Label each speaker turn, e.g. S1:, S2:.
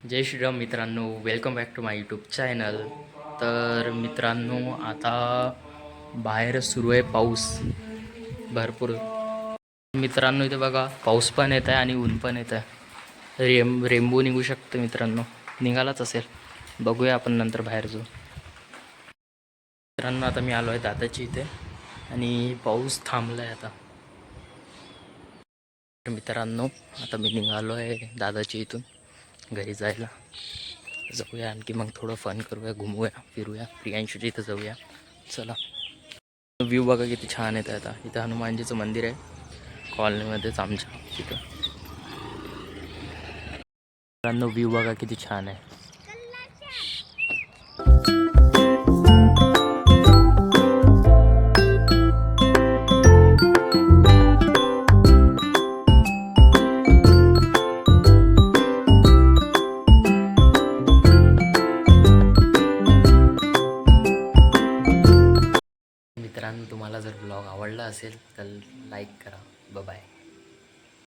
S1: जय श्रीराम मित्रांनो, welcome back to my YouTube channel. तर मित्रांनो, आता बाहेर सुरू आहे पाऊस भरपूर. मित्रांनो, इथे बघा पाऊस पण येत आहे आणि ऊन पण येत आहे. रेम्बो निघू शकतं मित्रांनो, निघालाच असेल. बघूया आपण नंतर बाहेर जाऊ. मित्रांनो, आता मी आलो आहे दादाची इथे आणि पाऊस थांबला आहे आता. तर मित्रांनो, आता मी निघालो आहे दादाची इथून घरी जायला. जाऊया आणखी मग थोडं फन करूया, घुमूया फिरूया, प्रियांशूच्या इथं जाऊया. चला. व्ह्यू बघा किती छान येत आहे. आता इथं हनुमानजीचं मंदिर आहे कॉलनीमध्येच आमच्या तिथं. मित्रांनो, व्ह्यू बघा किती छान आहे. मित्रांनो, तुम्हाला जर ब्लॉग आवडला असेल तर लाईक करा. बाय.